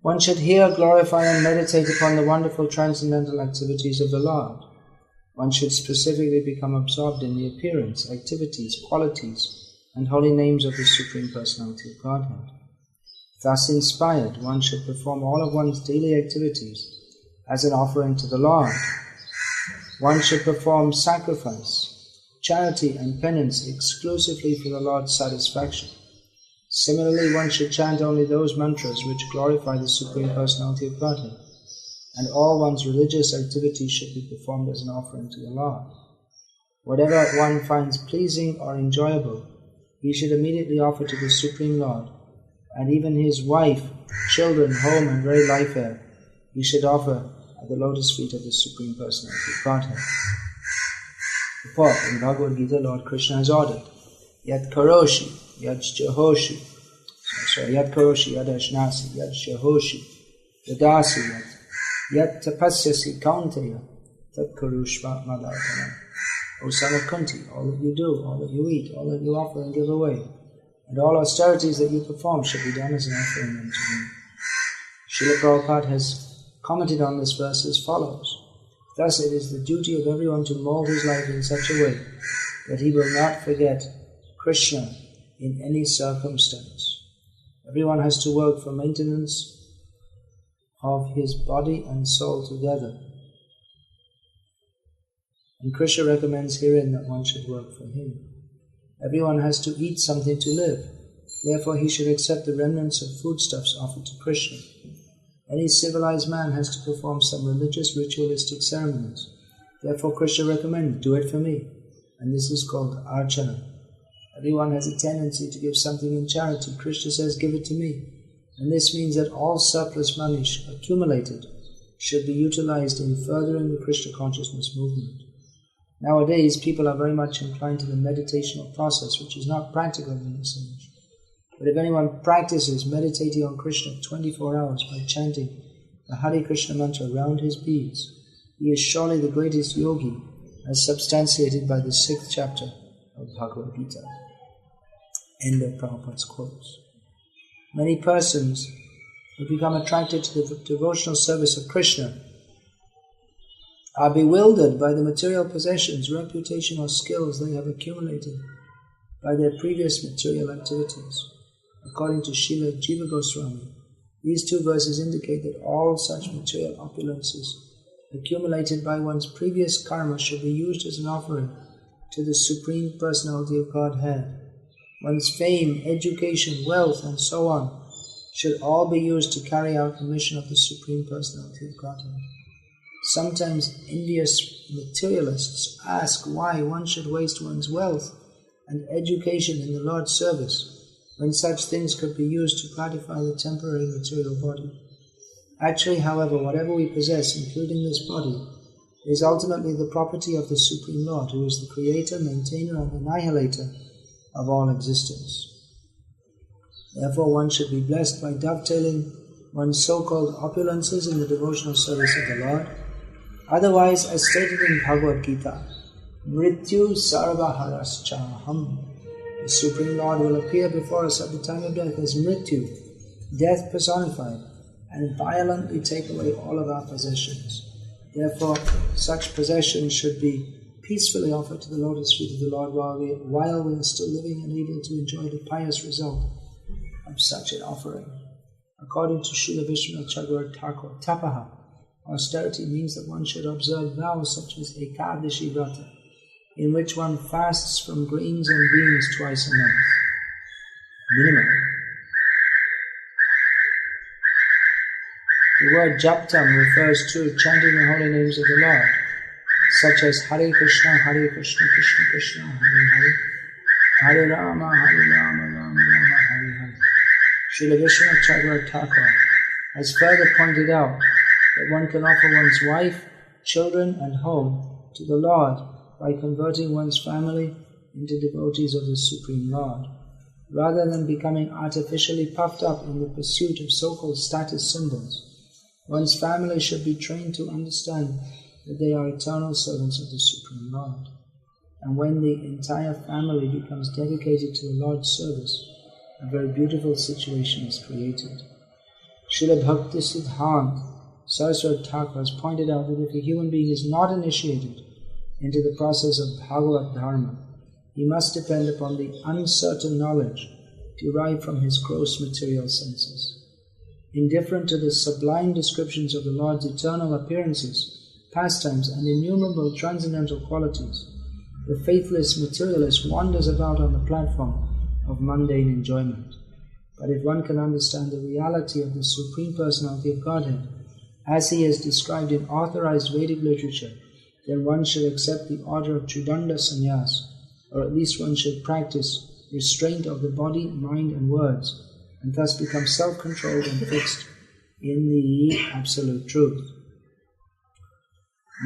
One should hear, glorify and meditate upon the wonderful transcendental activities of the Lord. One should specifically become absorbed in the appearance, activities, qualities, and holy names of the Supreme Personality of Godhead. Thus inspired, one should perform all of one's daily activities as an offering to the Lord. One should perform sacrifice, charity and penance exclusively for the Lord's satisfaction. Similarly, one should chant only those mantras which glorify the Supreme Personality of Godhead, and all one's religious activities should be performed as an offering to the Lord. Whatever one finds pleasing or enjoyable, he should immediately offer to the Supreme Lord, and even his wife, children, home and very life air, he should offer at the lotus feet of the Supreme Personality of Godhead. Report in Bhagavad Gita, Lord Krishna has ordered, Yat karoshi, yat jahoshi, yat karoshi, yat ashnasi, yat jahoshi, yadasi, yat tapasyasi kaunteya, tat karushva madartana. O son of Kunti, all that you do, all that you eat, all that you offer and give away, and all austerities that you perform should be done as an offering unto me. Srila Prabhupada has commented on this verse as follows. Thus it is the duty of everyone to mold his life in such a way that he will not forget Krishna in any circumstance. Everyone has to work for maintenance of his body and soul together. And Krishna recommends herein that one should work for him. Everyone has to eat something to live. Therefore he should accept the remnants of foodstuffs offered to Krishna. Any civilized man has to perform some religious ritualistic ceremonies. Therefore Krishna recommended, do it for me. And this is called archana. Everyone has a tendency to give something in charity. Krishna says, give it to me. And this means that all surplus money accumulated should be utilized in furthering the Krishna consciousness movement. Nowadays, people are very much inclined to the meditational process, which is not practical in this age. But if anyone practices meditating on Krishna 24 hours by chanting the Hare Krishna mantra round his beads, he is surely the greatest yogi, as substantiated by the 6th chapter of Bhagavad Gita. End of Prabhupada's quotes. Many persons who become attracted to the devotional service of Krishna are bewildered by the material possessions, reputation or skills they have accumulated by their previous material activities. According to Srila Jiva Goswami, these two verses indicate that all such material opulences accumulated by one's previous karma should be used as an offering to the Supreme Personality of Godhead. One's fame, education, wealth, and so on should all be used to carry out the mission of the Supreme Personality of Godhead. Sometimes envious materialists ask why one should waste one's wealth and education in the Lord's service when such things could be used to gratify the temporary material body. Actually, however, whatever we possess, including this body, is ultimately the property of the Supreme Lord, who is the creator, maintainer, and annihilator of all existence. Therefore, one should be blessed by dovetailing one's so-called opulences in the devotional service of the Lord. Otherwise, as stated in Bhagavad Gita, Mrityu sarvaharascha-ham. The Supreme Lord will appear before us at the time of death as Mrityu, death personified, and violently take away all of our possessions. Therefore, such possessions should be peacefully offered to the lotus feet of the Lord while we are still living and able to enjoy the pious result of such an offering. According to Srila Vishwanath Chakravarti Thakur, tapaha, austerity means that one should observe vows such as Ekadashi Vrata, in which one fasts from grains and beans twice a month. Minimum. The word japtam refers to chanting the holy names of the Lord, such as Hare Krishna, Krishna Krishna, Hare Hare, Hare Rama, Rama Rama, Hare Hare. Srila Vishwanath Chakravarti Thakur has further pointed out that one can offer one's wife, children and home to the Lord by converting one's family into devotees of the Supreme Lord. Rather than becoming artificially puffed up in the pursuit of so-called status symbols, one's family should be trained to understand that they are eternal servants of the Supreme Lord. And when the entire family becomes dedicated to the Lord's service, a very beautiful situation is created. Srila Bhakti Siddhant Saraswati Thakur has pointed out that if a human being is not initiated into the process of Bhagavad Dharma, he must depend upon the uncertain knowledge derived from his gross material senses. Indifferent to the sublime descriptions of the Lord's eternal appearances, pastimes, and innumerable transcendental qualities, the faithless materialist wanders about on the platform of mundane enjoyment. But if one can understand the reality of the Supreme Personality of Godhead, as he is described in authorized Vedic literature, then one should accept the order of Tridanda Sannyas, or at least one should practice restraint of the body, mind and words, and thus become self-controlled and fixed in the absolute truth.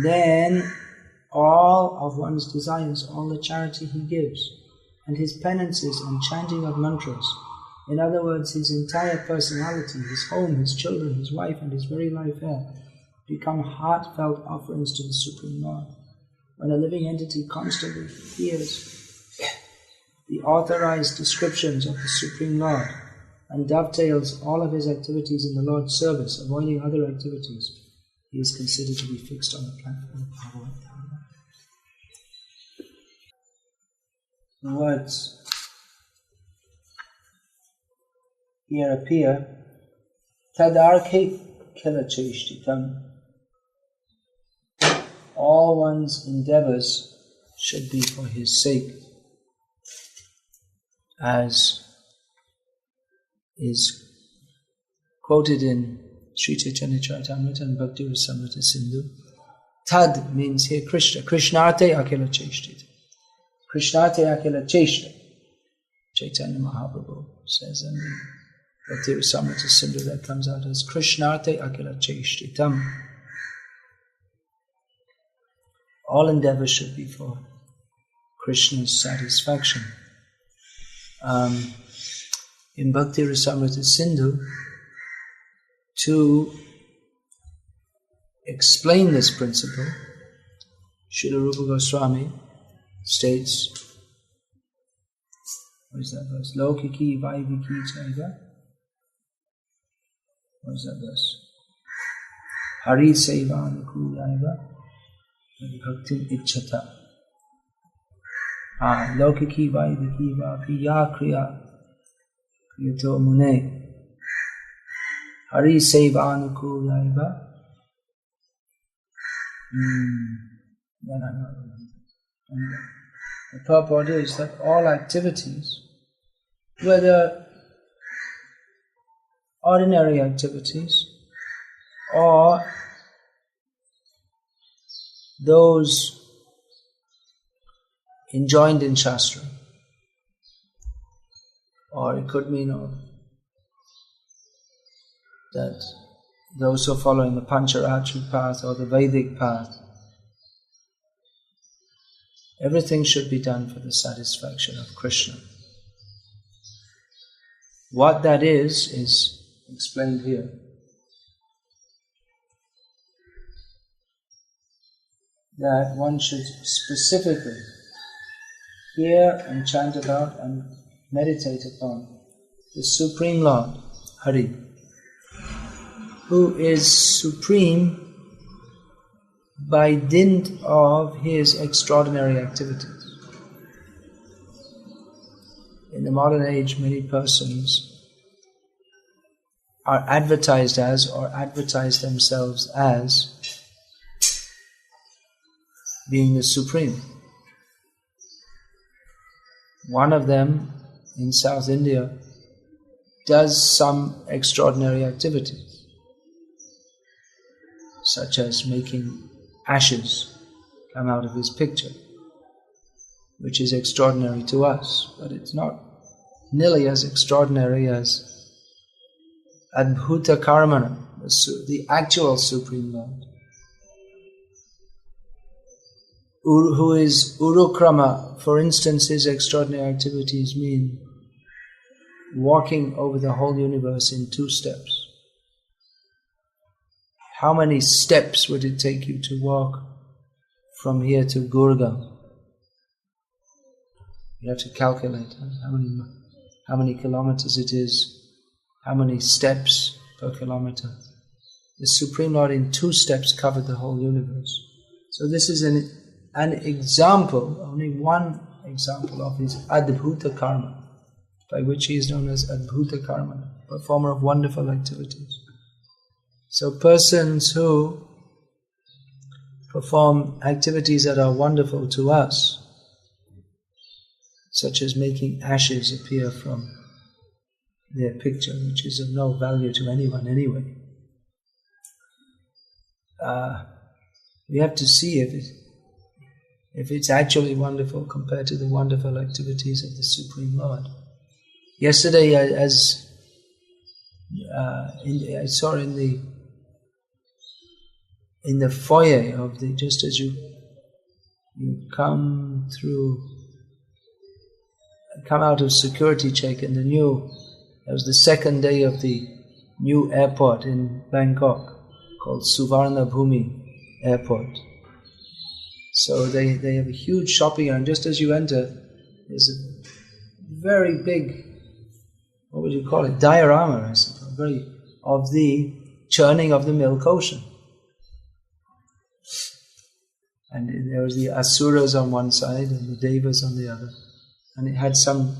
Then all of one's desires, all the charity he gives, and his penances and chanting of mantras, in other words, his entire personality, his home, his children, his wife, and his very life here, become heartfelt offerings to the Supreme Lord. When a living entity constantly hears the authorized descriptions of the Supreme Lord and dovetails all of his activities in the Lord's service, avoiding other activities, he is considered to be fixed on the platform of Bhagavad Dharma. The words here appear, Tadarke Kilacheshtitam. All one's endeavors should be for his sake, as is quoted in Sri Chaitanya Charitamrita and Bhakti Rasamrita Sindhu. Tad means here Krishna. Krishnarte akila cheshtita. Krishnarte akila cheshta. Chaitanya Mahaprabhu says in the Bhakti Rasamrita Sindhu that comes out as Krishnarte akila cheshtitam. All endeavors should be for Krishna's satisfaction. In Bhakti Rasamrita Sindhu, to explain this principle, Srila Rupa Goswami states, what is that verse? Lokiki vaiviki chaiva. What is that verse? Hari seva anukulayva bhaktim ichchata. Lokiki vaiviki vapi ya kriya kriyato mune. Hari seva anukulayva. The purport is that all activities, whether ordinary activities or those enjoined in Shastra, or it could mean that those who are following the Pancharatri path or the Vedic path, everything should be done for the satisfaction of Krishna. What that is explained here. That one should specifically hear and chant about and meditate upon the Supreme Lord, Hari, who is supreme by dint of his extraordinary activities. In the modern age, many persons are advertised as or advertise themselves as being the Supreme. One of them in South India does some extraordinary activities, such as making ashes come out of his picture, which is extraordinary to us, but it's not nearly as extraordinary as Adbhuta Karmana, the actual Supreme Lord, who is Urukrama. For instance, his extraordinary activities mean walking over the whole universe in 2 steps. How many steps would it take you to walk from here to Gurgaon? You have to calculate how many kilometers it is, how many steps per kilometer. The Supreme Lord in 2 steps covered the whole universe. So this is an example, only one example of his Adbhuta Karma, by which he is known as Adbhuta Karma, performer of wonderful activities. So persons who perform activities that are wonderful to us, such as making ashes appear from their picture, which is of no value to anyone anyway. We have to see if it's actually wonderful compared to the wonderful activities of the Supreme Lord. Yesterday, I saw in the foyer of just as you come out of security check in that was the second day of the new airport in Bangkok, called Suvarna Bhumi Airport. So they have a huge shopping area, and just as you enter, there's a very big, what would you call it, diorama, I suppose, of the churning of the milk ocean. And there was the Asuras on one side and the Devas on the other. And it had some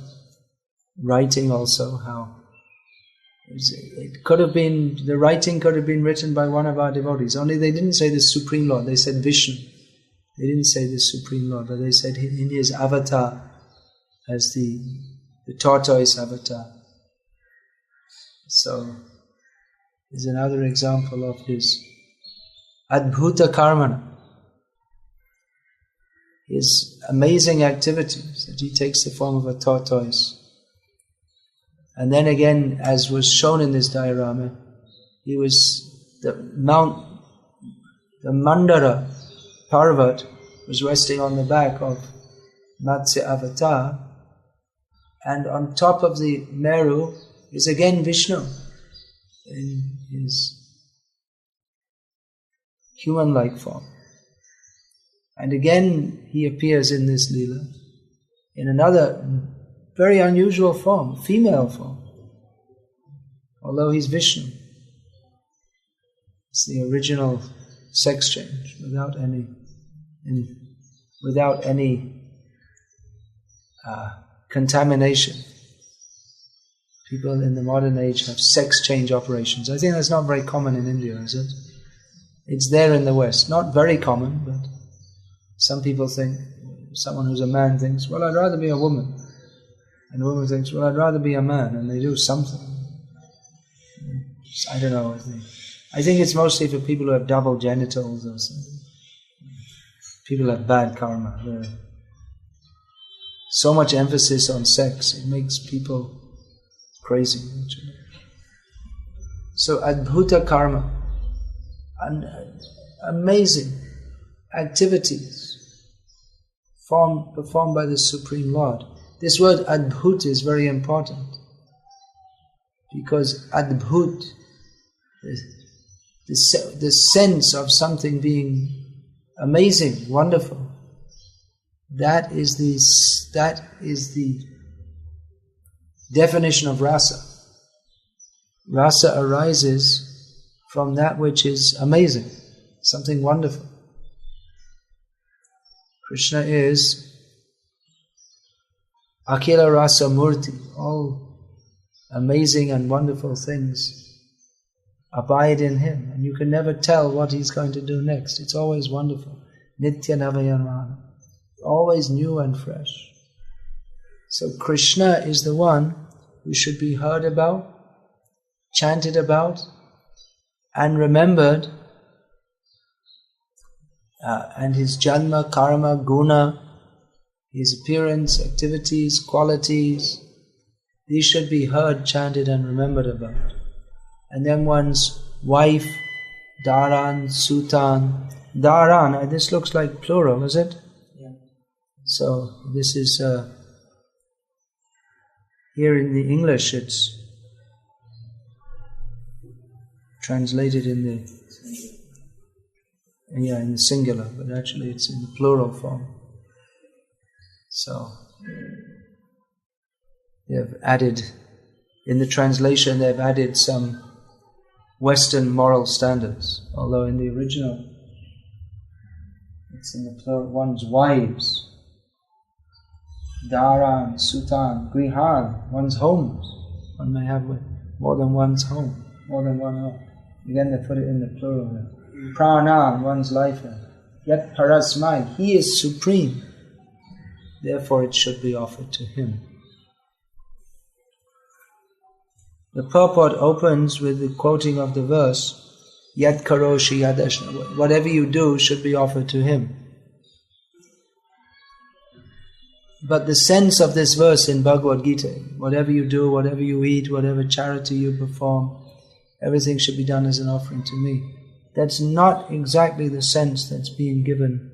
writing also, how the writing could have been written by one of our devotees, only they didn't say the Supreme Lord, they said Vishnu. They didn't say the Supreme Lord, but they said in his avatar as the tortoise avatar. So, there's another example of his Adbhuta Karmana, his amazing activities, that he takes the form of a tortoise. And then again, as was shown in this diorama, the Mandara Parvat was resting on the back of Matsya Avatar, and on top of the Meru is again Vishnu in his human-like form. And again he appears in this Leela in another very unusual form, female form, although he's Vishnu. It's the original sex change without any contamination. People in the modern age have sex change operations. I think that's not very common in India, is it? It's there in the West. Not very common, but some people think, someone who's a man thinks, well, I'd rather be a woman. And a woman thinks, well, I'd rather be a man, and they do something. I don't know. I think it's mostly for people who have double genitals or something. People have bad karma. There's so much emphasis on sex, it makes people crazy, actually. So, Adbhuta Karma, amazing activities performed by the Supreme Lord. This word Adbhut is very important, because Adbhut, the sense of something being amazing, wonderful, that is the definition of rasa. Rasa arises from that which is amazing, something wonderful. Krishna is Akhila Rasa Murti. All amazing and wonderful things abide in him, and you can never tell what he's going to do next. It's always wonderful. Nitya Navayamana. Always new and fresh. So Krishna is the one who should be heard about, chanted about, and remembered. And his janma, karma, guna, his appearance, activities, qualities, these should be heard, chanted and remembered about. And then one's wife, Dharan, Sutan. Dharan, this looks like plural, is it? Yeah. So this is, here in the English it's translated in the singular, but actually it's in the plural form. So they have added, in the translation they've added some Western moral standards, although in the original it's in the plural, one's wives, Dharan, Sutan, Grihan, one's homes. One may have more than one's home, more than one home. Again, they put it in the plural. Pranan, one's life. Yet Parasmai, he is supreme. Therefore it should be offered to him. The purport opens with the quoting of the verse, Yat karoshi yadashna. Whatever you do should be offered to him. But the sense of this verse in Bhagavad Gita, whatever you do, whatever you eat, whatever charity you perform, everything should be done as an offering to me. That's not exactly the sense that's being given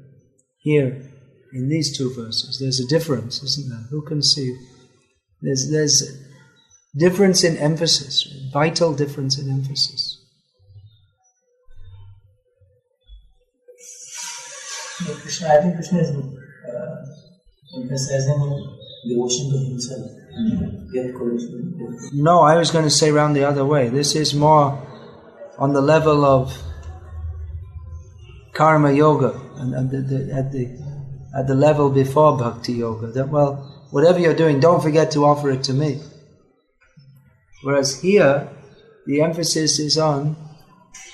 here in these two verses. There's a difference, isn't there? Who can see? There's a difference in emphasis, a vital difference in emphasis. Krishna, I think Krishna is emphasizing devotion to himself. No, I was going to say round the other way. This is more on the level of karma yoga and at the level before bhakti yoga. That, well, whatever you're doing, don't forget to offer it to me. Whereas here, the emphasis is on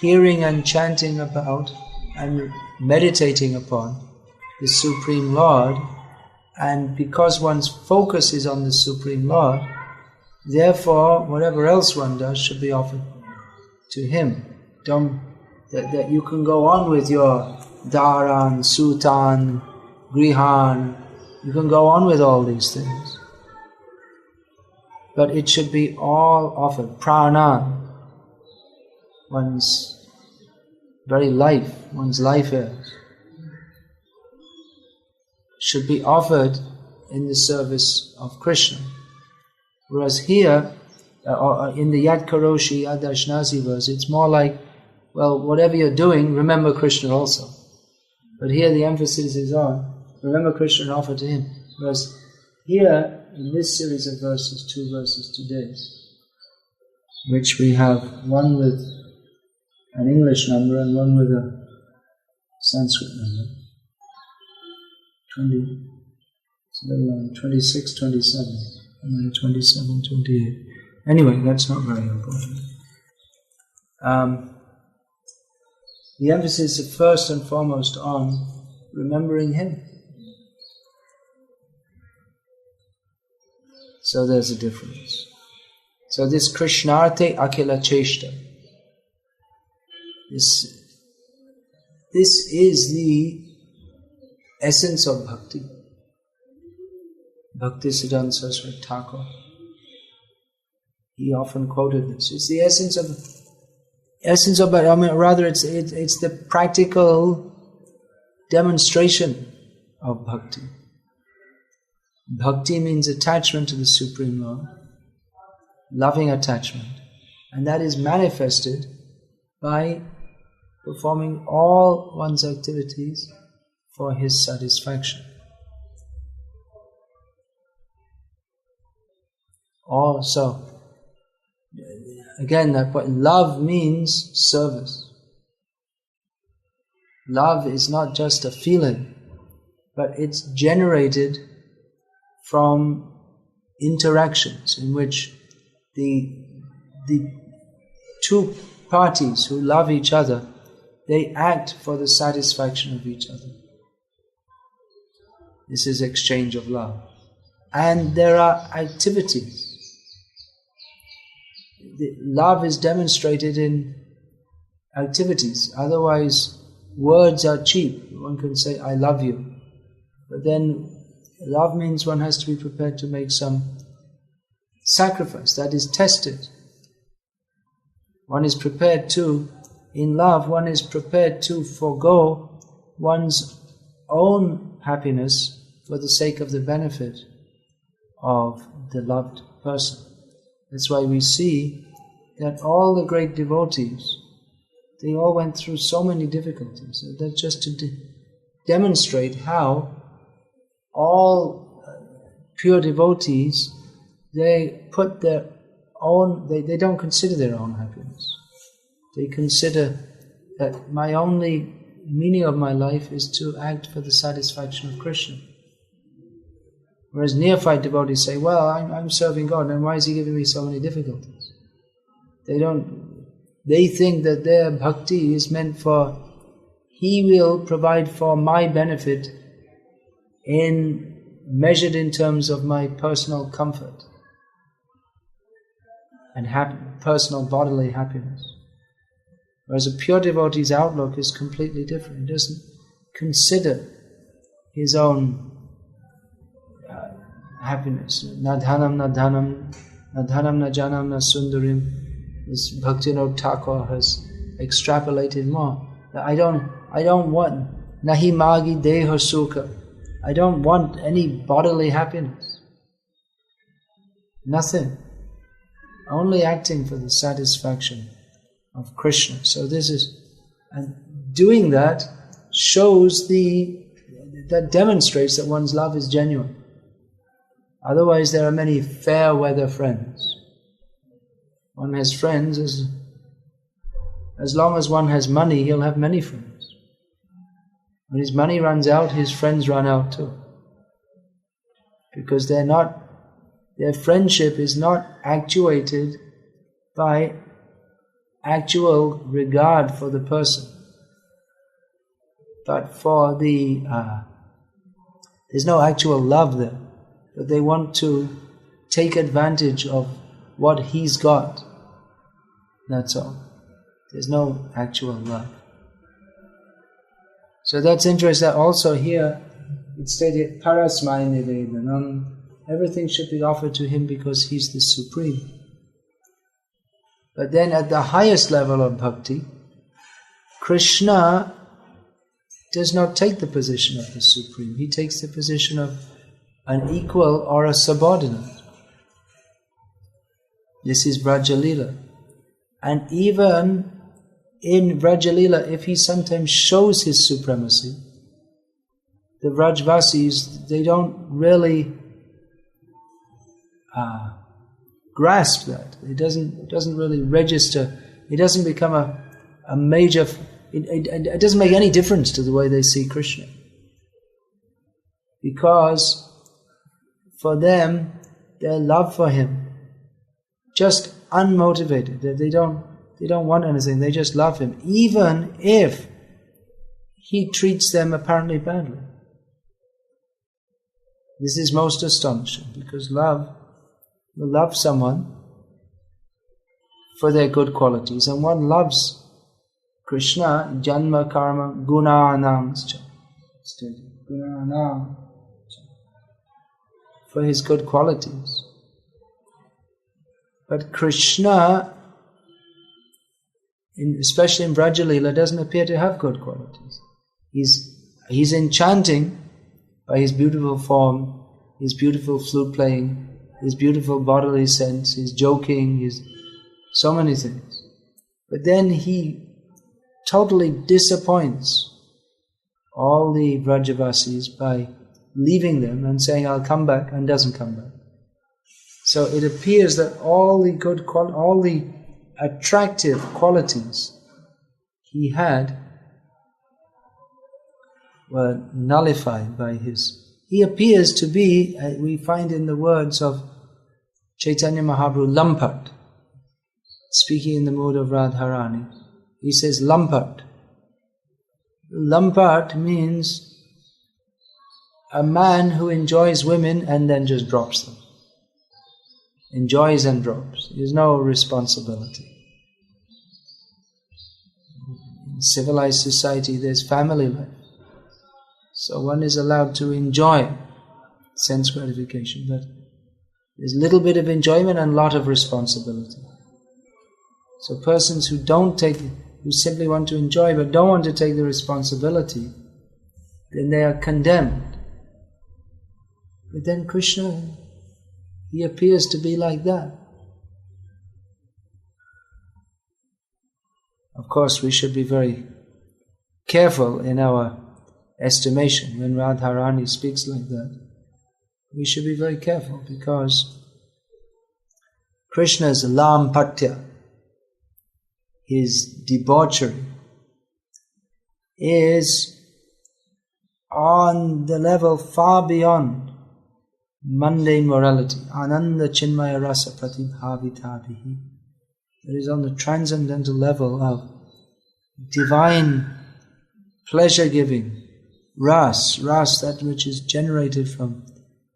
hearing and chanting about and meditating upon the Supreme Lord, and because one's focus is on the Supreme Lord, therefore whatever else one does should be offered to Him. That you can go on with your Dharan, Sutan, Grihan, you can go on with all these things. But it should be all offered. Prana, one's very life, one's life is, should be offered in the service of Krishna. Whereas here, in the Yad Karoshi Yad Dashnasi verse, it's more like, well, whatever you're doing, remember Krishna also. But here the emphasis is on, remember Krishna and offer to Him. Whereas here, in this series of verses, 2 verses today, which we have one with an English number and one with a Sanskrit number, 26, 27, and then 27, 28. Anyway, that's not very important. The emphasis is first and foremost on remembering Him. So there's a difference. So this Krishnarte Akila Cheshta, this is the essence of bhakti. Bhaktisiddhanta Saraswati Thakur, he often quoted this. It's the essence of, I mean, rather it's the practical demonstration of bhakti. Bhakti means attachment to the Supreme Lord, loving attachment, and that is manifested by performing all one's activities for His satisfaction. Also, again, that love means service. Love is not just a feeling, but it's generated from interactions in which the two parties who love each other, they act for the satisfaction of each other. This is exchange of love. And there are activities. Love is demonstrated in activities. Otherwise, words are cheap. One can say, I love you. But then, love means one has to be prepared to make some sacrifice that is tested. One is prepared to, in love, one is prepared to forego one's own happiness for the sake of the benefit of the loved person. That's why we see that all the great devotees, they all went through so many difficulties. That's just to demonstrate how all pure devotees, they put their own, they don't consider their own happiness. They consider that my only meaning of my life is to act for the satisfaction of Krishna. Whereas neophyte devotees say, well, I'm serving God, and why is He giving me so many difficulties? They think that their bhakti is meant for, He will provide for my benefit measured in terms of my personal comfort and personal bodily happiness. Whereas a pure devotee's outlook is completely different. He doesn't consider his own happiness. Nadhanam, nadhanam, nadhanam, najanam, nasundarim. This Bhaktivinoda Thakur has extrapolated more. I don't want nahi magi deha sukha. I don't want any bodily happiness. Nothing. Only acting for the satisfaction of Krishna. So and doing that shows that demonstrates that one's love is genuine. Otherwise there are many fair weather friends. One has friends, as long as one has money, he'll have many friends. When his money runs out, his friends run out too. Because their friendship is not actuated by actual regard for the person, but for there's no actual love there, but they want to take advantage of what he's got. That's all. There's no actual love. So that's interesting. Also here, it's stated, Parasmai Nivedanam, everything should be offered to Him because He's the Supreme. But then at the highest level of bhakti, Krishna does not take the position of the Supreme. He takes the position of an equal or a subordinate. This is Vrajalila. And even in Vrajalila, if he sometimes shows his supremacy, the Vrajvasis, they don't really grasp that. It doesn't really register. It doesn't become a major. It doesn't make any difference to the way they see Krishna, because for them, their love for Him just unmotivated. They don't want anything. They just love Him, even if He treats them apparently badly. This is most astonishing, because you love someone for their good qualities, and one loves Krishna, janma karma gunanam, for His good qualities. But Krishna, especially in Vrajalila, doesn't appear to have good qualities. He's enchanting by His beautiful form, His beautiful flute playing, His beautiful bodily sense, His joking, His so many things. But then He totally disappoints all the Vrajavasis by leaving them and saying, I'll come back, and doesn't come back. So it appears that all the attractive qualities He had were nullified by He appears to be, we find in the words of Chaitanya Mahaprabhu, Lampat, speaking in the mood of Radharani. He says Lampat. Lampat means a man who enjoys women and then just drops them. Enjoys and drops. There's no responsibility. In civilized society, there's family life. So one is allowed to enjoy sense gratification, but there's a little bit of enjoyment and a lot of responsibility. So persons who simply want to enjoy but don't want to take the responsibility, then they are condemned. But then Krishna, He appears to be like that. Of course, we should be very careful in our estimation when Radharani speaks like that. We should be very careful, because Krishna's Lampatya, his debauchery is on the level far beyond mundane morality. Ananda chinmaya rasa pratibhavitabihi. It is on the transcendental level of divine pleasure-giving, ras, that which is generated from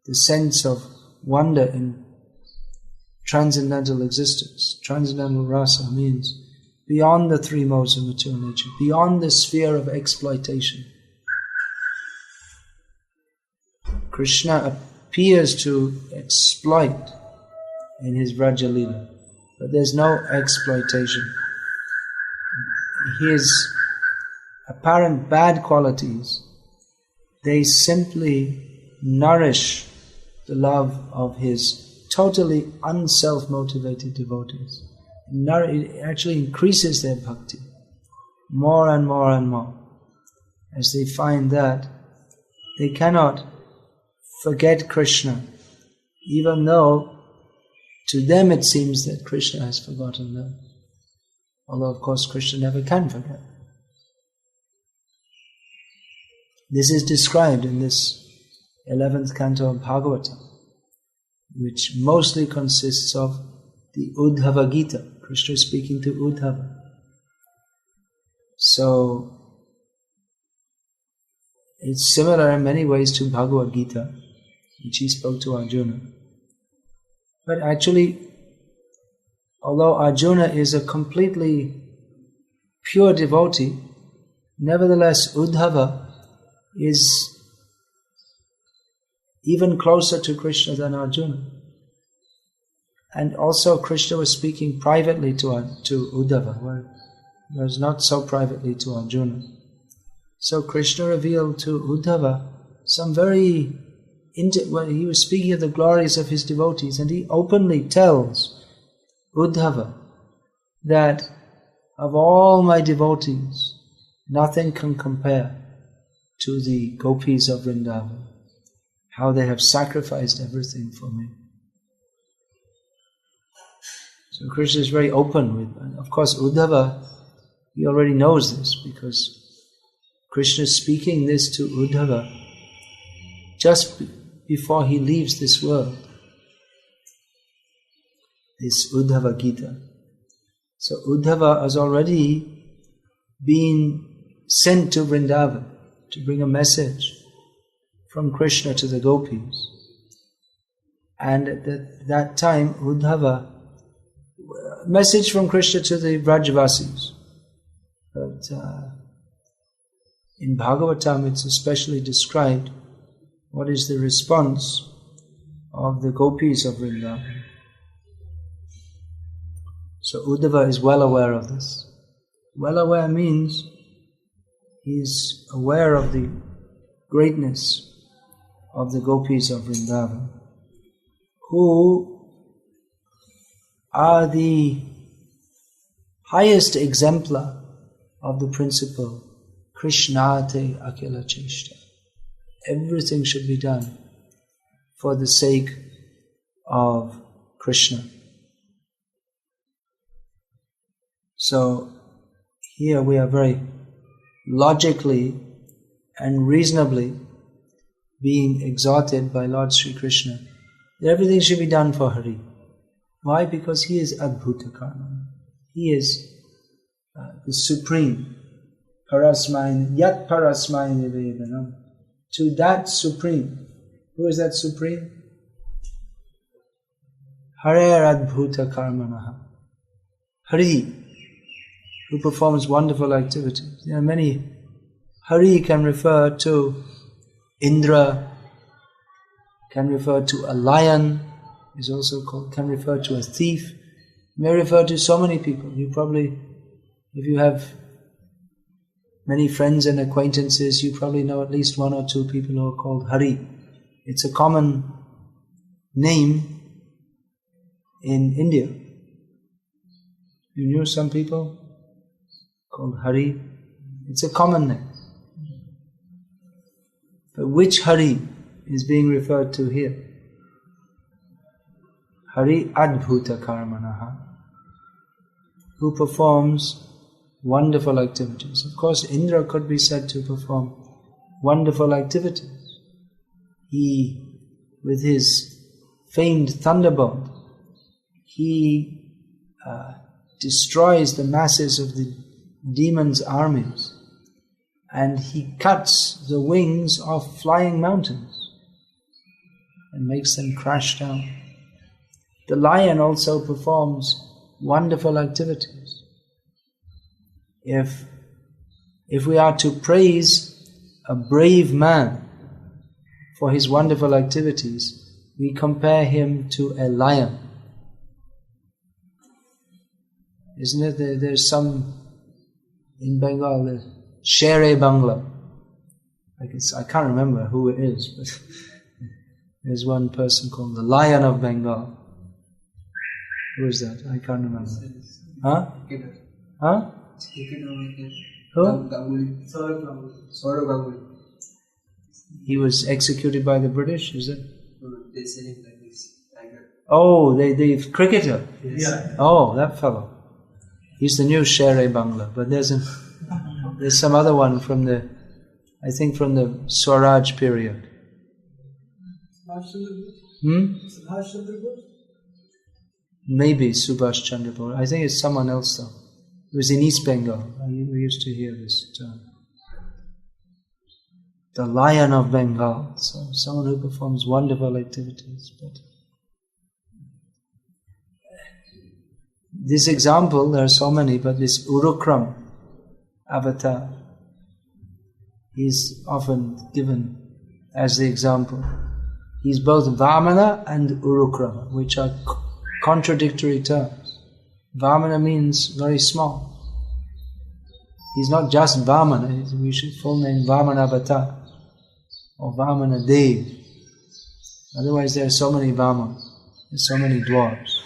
the sense of wonder in transcendental existence. Transcendental rasa means beyond the three modes of material nature, beyond the sphere of exploitation. Krishna appears to exploit in his Vraja Leela, but there's no exploitation. His apparent bad qualities, they simply nourish the love of his totally unself-motivated devotees. It actually increases their bhakti more and more and more, as they find that they cannot forget Krishna, even though to them it seems that Krishna has forgotten them. Although of course Krishna never can forget. This is described in this 11th canto of Bhagavatam, which mostly consists of the Uddhava Gita, Krishna speaking to Uddhava. So, it's similar in many ways to Bhagavad Gita, which he spoke to Arjuna. But actually, although Arjuna is a completely pure devotee, nevertheless Uddhava is even closer to Krishna than Arjuna. And also Krishna was speaking privately to Uddhava, whereas not so privately to Arjuna. So Krishna revealed to Uddhava some very when he was speaking of the glories of his devotees, and he openly tells Uddhava that of all my devotees, nothing can compare to the gopis of Vrindavan, how they have sacrificed everything for me. So Krishna is very open with, and of course Uddhava, he already knows this because Krishna is speaking this to Uddhava just before he leaves this world. This Uddhava Gita. So Uddhava has already been sent to Vrindavan to bring a message from Krishna to the gopis. And at that time, Uddhava, message from Krishna to the Vrajavasis. But in Bhagavatam it's especially described what is the response of the gopis of Vrindavan. So Uddhava is well aware of this. Well aware means he is aware of the greatness of the gopis of Vrindavan, who are the highest exemplar of the principle Krishnate Akila Cheshta. Everything should be done for the sake of Krishna. So here we are very logically and reasonably being exhorted by Lord Sri Krishna that everything should be done for Hari. Why? Because he is Adbhuta Karma. He is the supreme. Parasmai, Yat Parasmai Nivedanam. To that supreme. Who is that supreme? Harer Adbhuta Karmanaha. Hari, who performs wonderful activities. There are many. Hari can refer to Indra, can refer to a lion, is also called, can refer to a thief, may refer to so many people. You probably, if you have many friends and acquaintances, you probably know at least one or two people who are called Hari. It's a common name in India. You knew some people called Hari? It's a common name. But which Hari is being referred to here? Hari Adbhuta Karmanaha, who performs wonderful activities. Of course, Indra could be said to perform wonderful activities. He, with his famed thunderbolt, he destroys the masses of the demons' armies, and he cuts the wings of flying mountains and makes them crash down. The lion also performs wonderful activities. If we are to praise a brave man for his wonderful activities, we compare him to a lion. Isn't it? There's in Bengal, the Shere Bangla. I can't remember who it is, but there's one person called the Lion of Bengal. Who is that? I can't remember. Huh? Huh? Who? He was executed by the British, is it? They say him like this, tiger. Oh, the cricketer. Yes. Yeah. Oh, that fellow. He's the new Shere Bangla, but there's some other one from the Swaraj period. Maybe Subhash Chandra Bose. I think it's someone else though. It was in East Bengal. We used to hear this term. The Lion of Bengal. So someone who performs wonderful activities. But this example, there are so many, but this Urukram avatar is often given as the example. He's both Vamana and Urukrama, which are contradictory terms. Vamana means very small. He's not just Vamana, we should full name Vamana Avatar or Vamana Dev. Otherwise there are so many Vamanas, there's so many dwarves.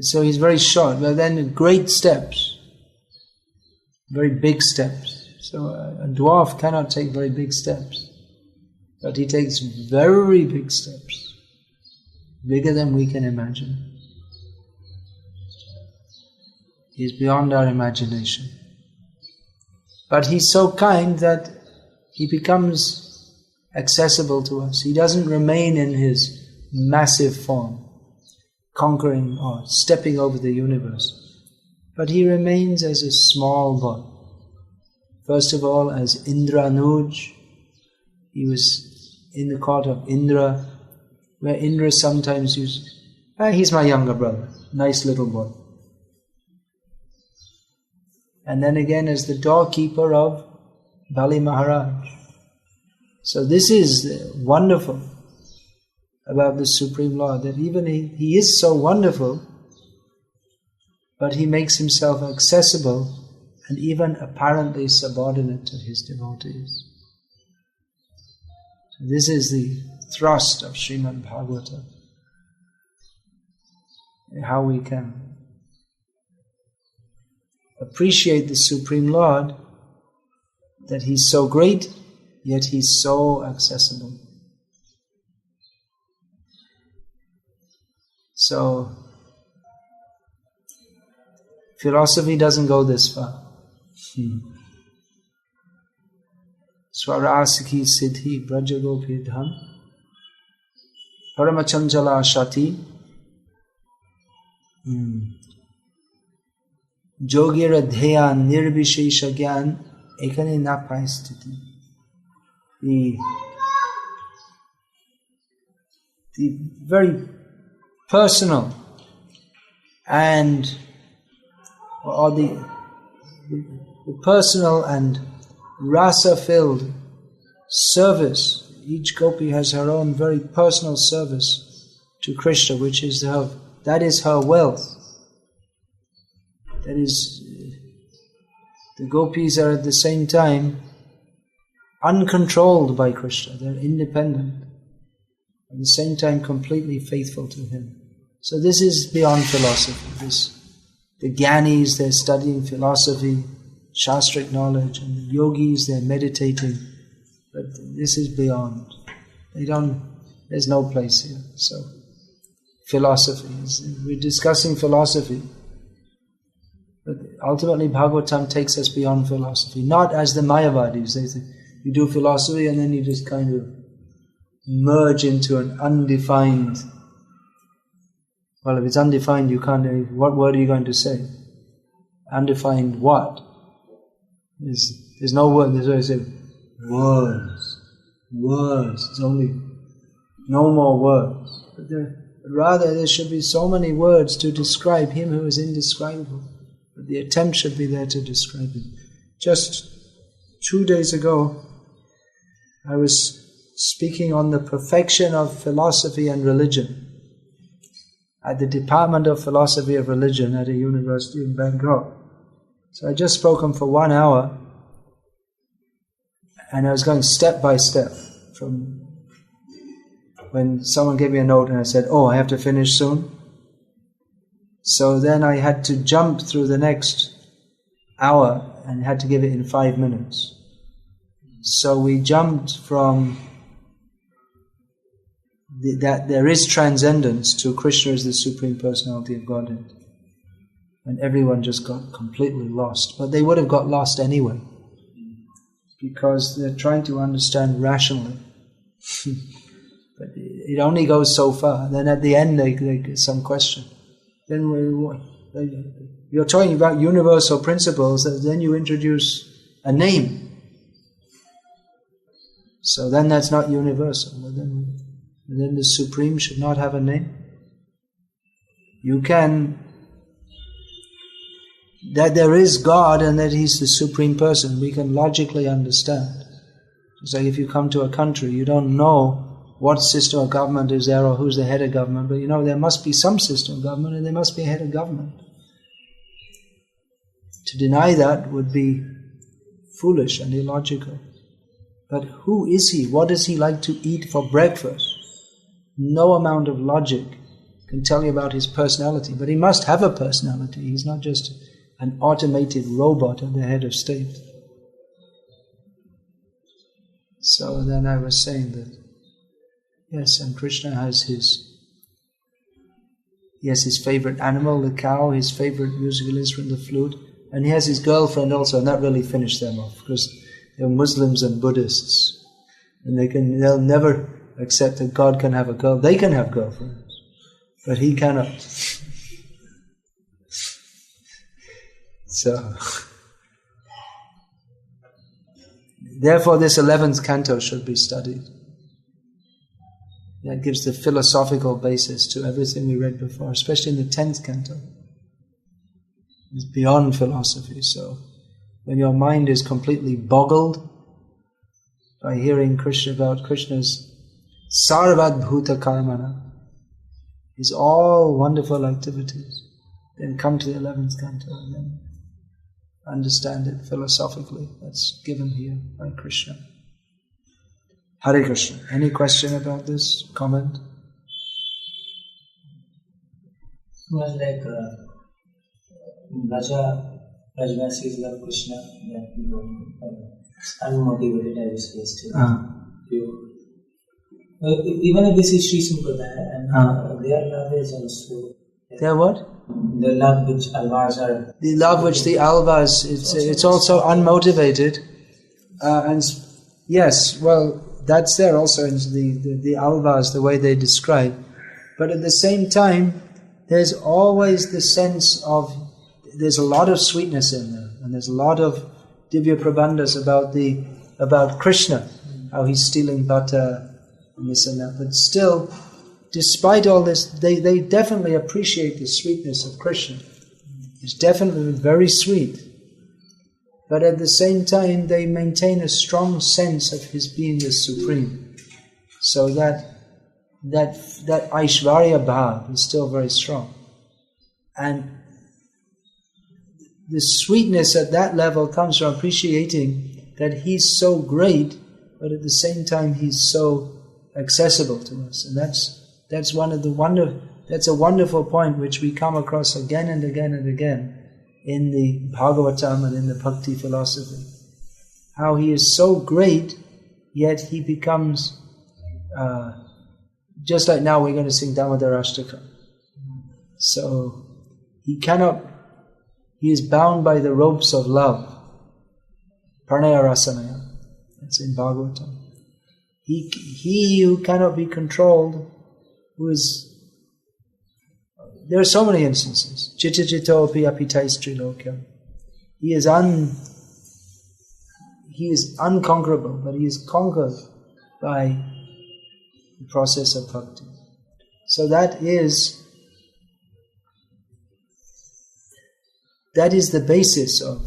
So he's very short, but then great steps, very big steps. So a dwarf cannot take very big steps, but he takes very big steps, bigger than we can imagine. He's beyond our imagination. But he's so kind that he becomes accessible to us. He doesn't remain in his massive form, conquering or stepping over the universe, but he remains as a small boy. First of all, as Indranuj, he was in the court of Indra, where Indra sometimes used, he's my younger brother, nice little boy. And then again as the doorkeeper of Bali Maharaj. So this is wonderful about the Supreme Lord, that even he is so wonderful, but he makes himself accessible and even apparently subordinate to his devotees. So this is the thrust of Srimad Bhagavatam. How we can appreciate the Supreme Lord, that He's so great, yet He's so accessible. So, philosophy doesn't go this far. Swarasiki siddhi brajagopi dham paramachanjala shati Jogira dheya nirbishesha gyan ekane na paye sthiti. The very personal and the personal and rasa-filled service. Each gopi has her own very personal service to Krishna, which is that is her wealth. That is, the gopis are at the same time uncontrolled by Krishna. They're independent. At the same time completely faithful to Him. So this is beyond philosophy. The Gyanis, they're studying philosophy, shastric knowledge, and the yogis, they're meditating. But this is beyond. They There's no place here. So, philosophy. We're discussing philosophy. But ultimately Bhagavatam takes us beyond philosophy. Not as the Mayavadis. They say, you do philosophy and then you just kind of merge into an undefined... Well, if it's undefined, you can't... What word are you going to say? Undefined what? There's no word. There's always words. Words. There's only no more words. But rather, there should be so many words to describe Him who is indescribable. But the attempt should be there to describe Him. Just 2 days ago, I was speaking on the perfection of philosophy and religion at the Department of Philosophy of Religion at a university in Bangkok. So I just spoken for 1 hour, and I was going step by step from when someone gave me a note and I said, oh, I have to finish soon. So then I had to jump through the next hour and had to give it in 5 minutes. So we jumped from that there is transcendence to Krishna is the Supreme Personality of Godhead. And everyone just got completely lost. But they would have got lost anyway, because they're trying to understand rationally. But it only goes so far. Then at the end they get some question. Then you're talking about universal principles, then you introduce a name. So then that's not universal. Then the Supreme should not have a name. You can... That there is God and that He's the Supreme Person, we can logically understand. It's like if you come to a country, you don't know what system of government is there or who's the head of government, but you know there must be some system of government and there must be a head of government. To deny that would be foolish and illogical. But who is He? What does He like to eat for breakfast? No amount of logic can tell you about His personality, but He must have a personality. He's not just an automated robot at the head of state. So then I was saying that, yes, and Krishna has his favorite animal, the cow, his favorite musical instrument, the flute, and he has his girlfriend also, and that really finished them off, because they're Muslims and Buddhists, and they'll never accept that God can have a girl. They can have girlfriends, but He cannot. So, therefore this 11th canto should be studied. That gives the philosophical basis to everything we read before, especially in the 10th canto. It's beyond philosophy, so when your mind is completely boggled by hearing Krishna about Krishna's sarvat bhuta karmana, is all wonderful activities, then come to the 11th canto and then understand it philosophically. That's given here by Krishna. Hare Krishna. Any question about this? Comment? Well, like Rajvasis love Krishna, unmotivated, I was yesterday. Even if this is Sri Sampradaya, and their love is also... Their what? The love which Alvas are... The love which the Alvas, it's also unmotivated. And yes, well, that's there also in the Alvas, the way they describe. But at the same time, there's always the sense of... There's a lot of sweetness in there. And there's a lot of Divya Prabandhas about Krishna, how he's stealing butter and this and that. But still... Despite all this, they definitely appreciate the sweetness of Krishna. It's definitely very sweet. But at the same time, they maintain a strong sense of His being the Supreme. So that Aishvarya Bhav is still very strong. And the sweetness at that level comes from appreciating that He's so great, but at the same time He's so accessible to us. And that's a wonderful point which we come across again and again and again in the Bhagavatam and in the Bhakti philosophy. How He is so great, yet He becomes Just like now we're going to sing Damodarashtaka. So he is bound by the ropes of love. Pranaya Rasanaya. That's in Bhagavatam. He who cannot be controlled, there are so many instances. Chitta Chitto api apitais trilokya. He is unconquerable, but he is conquered by the process of bhakti. So that is the basis of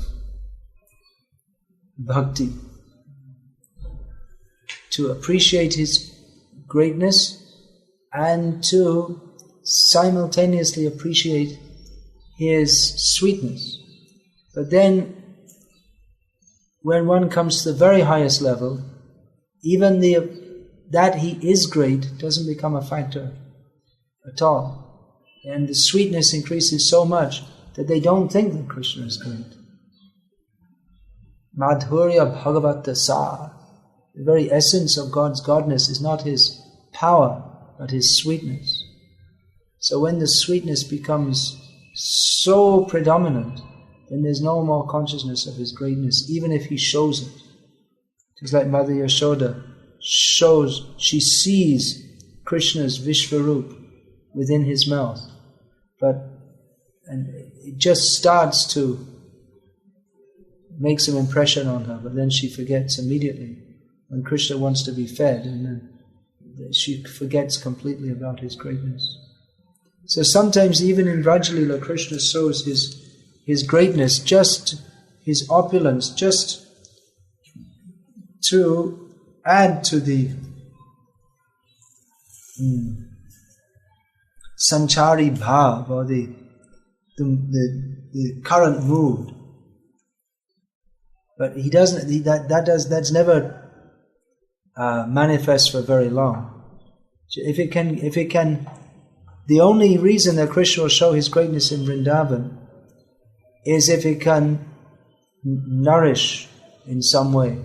bhakti. To appreciate his greatness and to simultaneously appreciate his sweetness. But then, when one comes to the very highest level, even that he is great doesn't become a factor at all. And the sweetness increases so much that they don't think that Krishna is great. Madhurya Bhagavata Sa. The very essence of God's godness is not his power, but his sweetness. So when the sweetness becomes so predominant, then there's no more consciousness of his greatness, even if he shows it. Just like Mother Yashoda she sees Krishna's Vishvarup within his mouth, and it just starts to make some impression on her, but then she forgets immediately when Krishna wants to be fed, and then she forgets completely about his greatness. So sometimes even in Vrajalila, Krishna shows his greatness, just his opulence, just to add to the sanchari bhav, or the current mood. But he doesn't. That's never manifest for very long. If it can, the only reason that Krishna will show his greatness in Vrindavan is if it can nourish in some way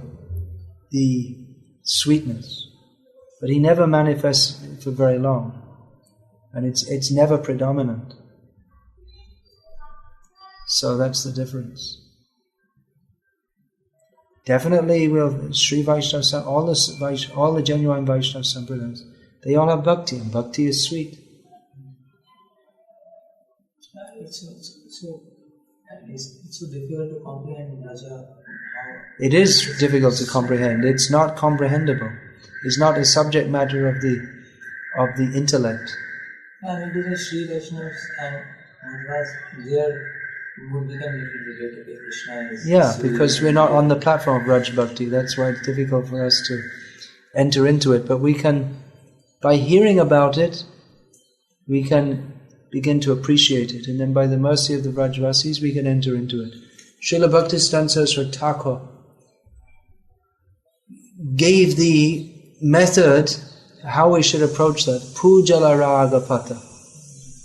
the sweetness. But he never manifests for very long, and it's never predominant. So that's the difference. Definitely, Sri Vaishnava, all the genuine Vaishnava Sampradayas, they all have bhakti, and bhakti is sweet. It's so difficult to comprehend Raja. It is difficult to comprehend. It's not comprehensible. It's not a subject matter of the intellect. And it is Sri Vaishnavas and Madhvas, their mood become little related to Krishna. Yeah, because we're not on the platform of Raj Bhakti. That's why it's difficult for us to enter into it. But we can, by hearing about it, we can begin to appreciate it. And then by the mercy of the Vrajvasis, we can enter into it. Srila Bhaktisiddhanta Saraswati Thakur gave the method how we should approach that. Pujala Ragapata.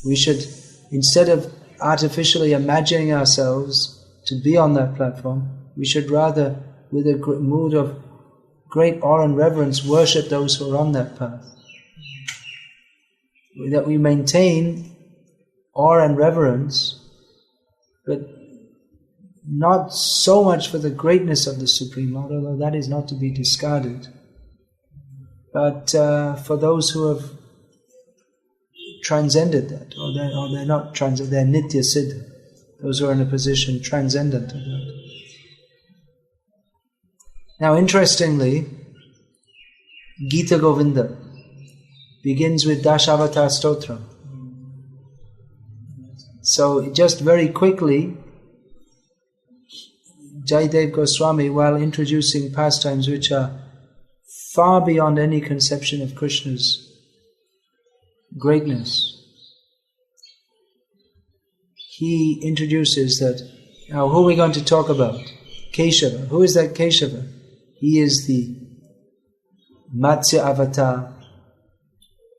We should, instead of artificially imagining ourselves to be on that platform, we should rather, with a mood of great awe and reverence, worship those who are on that path. That we maintain awe and reverence, but not so much for the greatness of the Supreme Lord, although that is not to be discarded, but for those who have transcended that, or they're not transcended, they're nitya siddha, those who are in a position transcendent of that. Now, interestingly, Gita Govinda begins with Dashavata Stotra. So, just very quickly, Jayadev Goswami, while introducing pastimes which are far beyond any conception of Krishna's greatness, he introduces that, now who are we going to talk about? Keshava. Who is that Keshava? He is the Matsya avatar,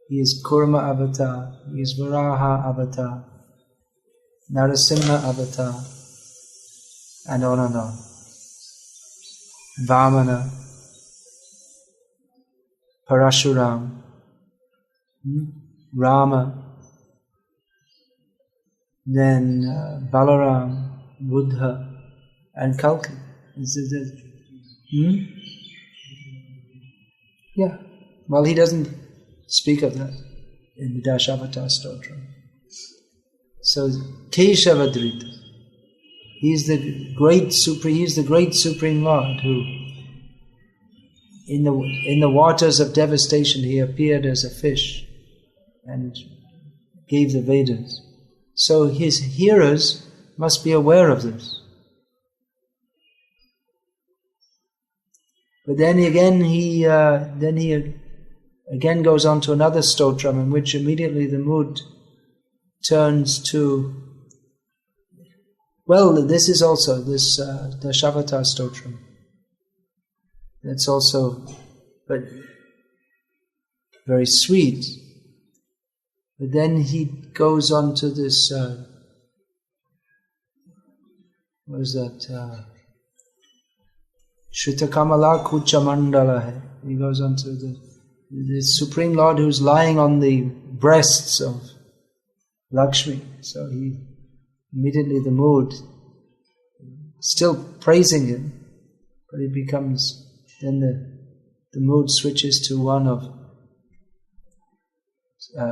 he is Kurma avatar, he is Varaha avatar, Narasimha avatar, and on and on. Vamana, Parashuram, Rama, then Balaram, Buddha, and Kalki. Yeah. Well, he doesn't speak of that in the Dashavatara Stotra. So Keshavadrita, he's the great Supreme Lord who, in the waters of devastation, he appeared as a fish and gave the Vedas. So his hearers must be aware of this. But then again, he again goes on to another stotram in which immediately the mood turns to, well, this is also this Dashavatara stotram. That's also, but very sweet. But then he goes on to this, what is that? Shrittakamala Kucha Mandala hai. He goes on to the Supreme Lord who's lying on the breasts of Lakshmi. So he immediately the mood, still praising him, but it becomes, then the mood switches to one of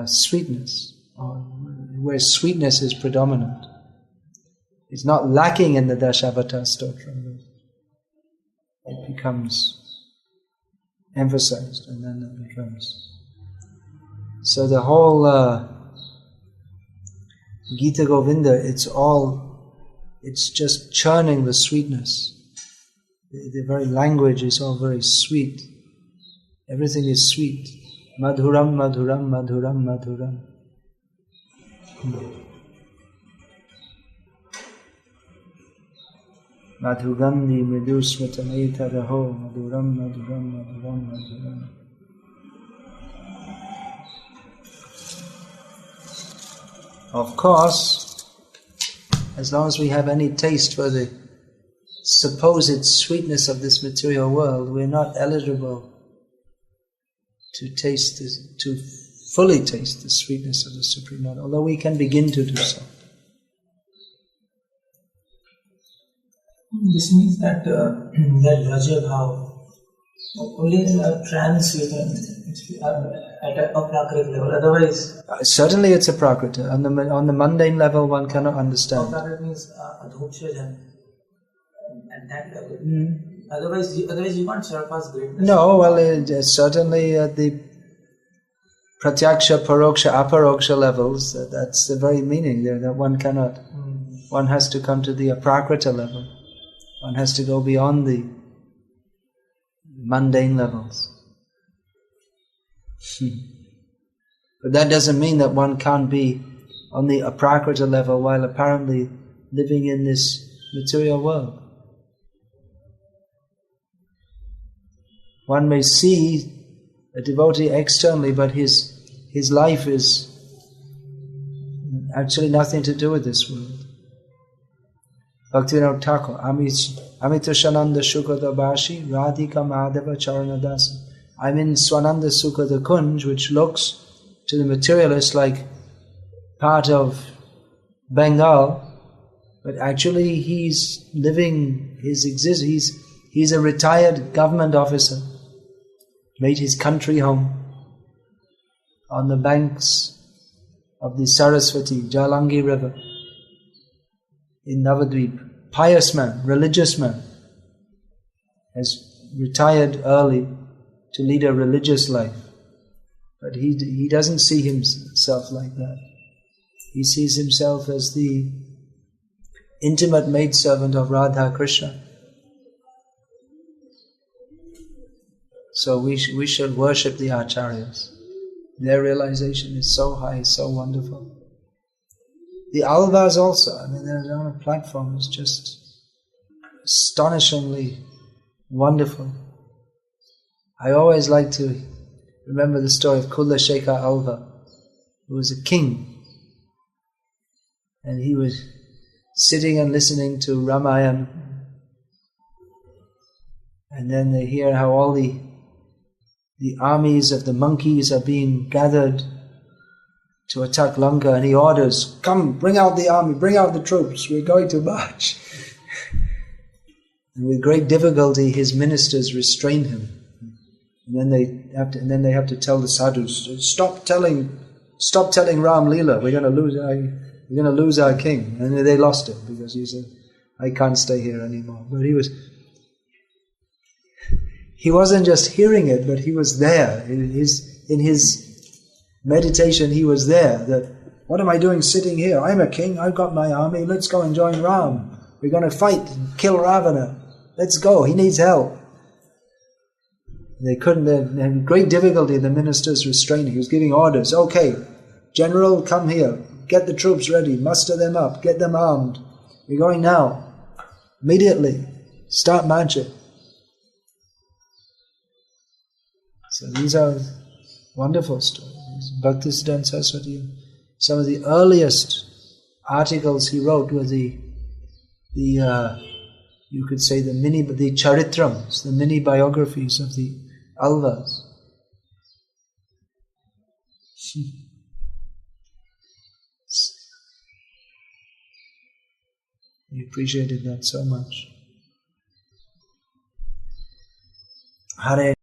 sweetness, where sweetness is predominant. It's not lacking in the Dashavatara Stotra. It becomes emphasized, and then it becomes. So the whole Gita Govinda, it's just churning the sweetness. The very language is all very sweet. Everything is sweet. Madhuram, madhuram, madhuram, madhuram. Madhugandhi mridu smritameta raho, madhuram, madhuram, madhuram, madhuram. Of course, as long as we have any taste for the supposed sweetness of this material world, we're not eligible to fully taste the sweetness of the Supreme Lord, although we can begin to do so. This means that that Raja Bhav only in a trance we can at a prakrit level. Otherwise, certainly it's a prakrita. On the mundane level, one cannot understand. Prakrit means adhokshajan at that level. Otherwise you can't surpass greatness. No, well, certainly the pratyaksha, paroksha, aparoksha levels, that's the very meaning there, that one cannot. One has to come to the aprakrita level. One has to go beyond the mundane levels. But that doesn't mean that one can't be on the aprakrita level while apparently living in this material world. One may see a devotee externally, but his life is actually nothing to do with this world. Bhaktivinoda Thakur, Amita Shananda Shukada Bashi, Radhika Madhava Charanadasi. I'm in Swananda Sukada Kunj, which looks to the materialist like part of Bengal, but actually he's living his existence. He's a retired government officer, made his country home on the banks of the Saraswati, Jalangi River, in Navadvip. Pious man, religious man, has retired early to lead a religious life. But he doesn't see himself like that. He sees himself as the intimate maidservant of Radha Krishna. So we should worship the Acharyas. Their realization is so high, so wonderful. The Alvas also, they're on a platform, is just astonishingly wonderful. I always like to remember the story of Kulashekha Alva, who was a king. And he was sitting and listening to Ramayana. And then they hear how all the armies of the monkeys are being gathered to attack Lanka, and he orders, "Come, bring out the army, bring out the troops, we're going to march." And with great difficulty his ministers restrain him. And then they have to tell the sadhus, "Stop telling Ram Leela, we're going to lose our king." And they lost him because he said, "I can't stay here anymore." But he wasn't just hearing it, but he was there. In his meditation he was there, that, "What am I doing sitting here? I'm a king, I've got my army, let's go and join Ram. We're going to fight and kill Ravana. Let's go, he needs help." They couldn't, they had great difficulty, the ministers restrained. He was giving orders, "Okay, general, come here, get the troops ready, muster them up, get them armed. We're going now, immediately, start marching." So these are wonderful stories. Bhaktisiddhanta Saraswati, some of the earliest articles he wrote were the you could say the charitrams, the mini biographies of the Alvas. He appreciated that so much. Hare